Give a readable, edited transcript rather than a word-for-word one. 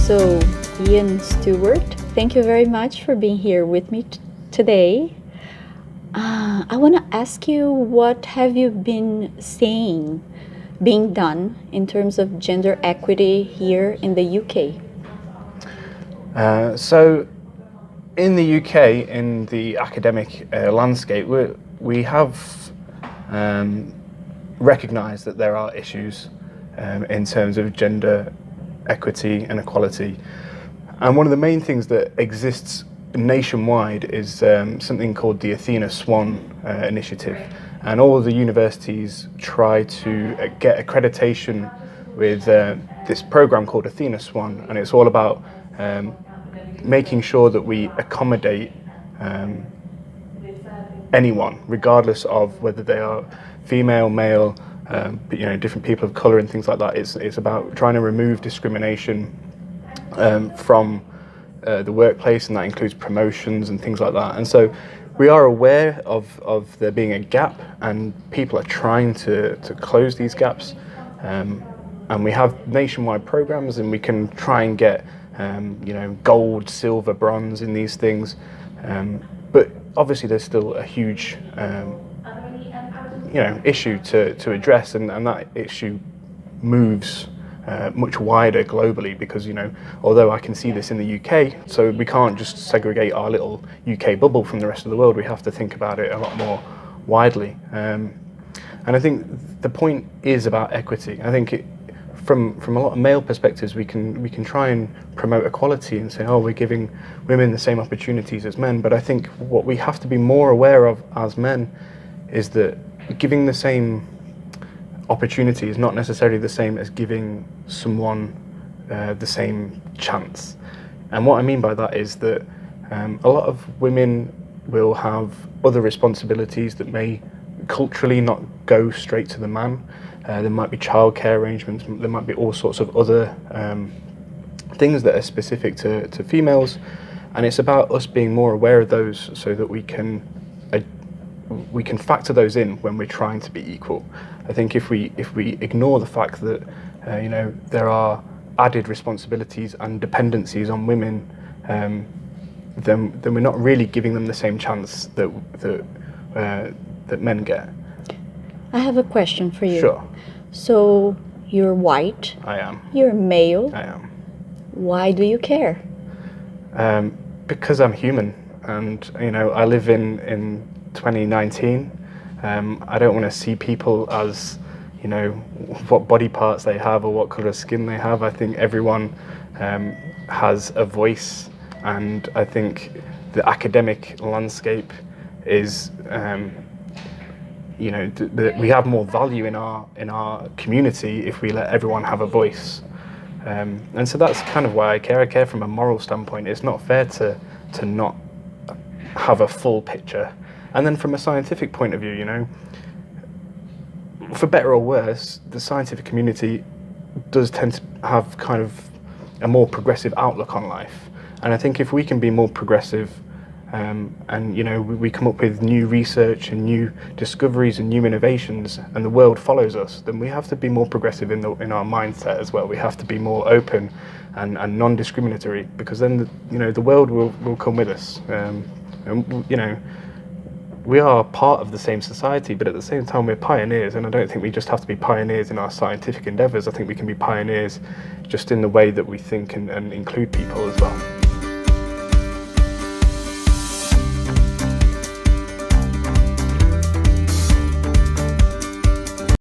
So, Iain Stewart, thank you very much for being here with me today. I want to ask you, what have you been seeing being done in terms of gender equity here in the UK? So in the UK, in the academic landscape, we have recognised that there are issues in terms of gender equity and equality. And one of the main things that exists nationwide is something called the Athena Swan initiative. And all of the universities try to get accreditation with this program called Athena Swan, and it's all about making sure that we accommodate anyone, regardless of whether they are female, male, different people of colour and things like that. It's about trying to remove discrimination from the workplace, and that includes promotions and things like that. And so we are aware of there being a gap, and people are trying to close these gaps. And we have nationwide programs, and we can try and get gold, silver, bronze in these things. But obviously there's still a huge issue to address, and that issue moves much wider globally, because although I can see this in the UK, so we can't just segregate our little UK bubble from the rest of the world. We have to think about it a lot more widely, and I think the point is about equity. I think from a lot of male perspectives, we can try and promote equality and say, oh, we're giving women the same opportunities as men. But I think what we have to be more aware of as men is that giving the same opportunity is not necessarily the same as giving someone the same chance. And what I mean by that is that a lot of women will have other responsibilities that may culturally not go straight to the man. There might be childcare arrangements, there might be all sorts of other things that are specific to females, and it's about us being more aware of those so that we can factor those in when we're trying to be equal. I think if we ignore the fact that there are added responsibilities and dependencies on women, then we're not really giving them the same chance that men get. I have a question for you. Sure. So, you're white. I am. You're male. I am. Why do you care? Because I'm human, and I live in 2019. I don't want to see people as what body parts they have or what colour of skin they have. I think everyone has a voice, and I think the academic landscape is we have more value in our community if we let everyone have a voice. And so that's kind of why I care. I care from a moral standpoint. It's not fair to not have a full picture. And then from a scientific point of view, for better or worse, the scientific community does tend to have kind of a more progressive outlook on life. And I think if we can be more progressive, and we come up with new research and new discoveries and new innovations, and the world follows us, then we have to be more progressive in our mindset as well. We have to be more open and non-discriminatory, because then the world will come with us. We are part of the same society, but at the same time we're pioneers, and I don't think we just have to be pioneers in our scientific endeavours. I think we can be pioneers just in the way that we think and include people as well.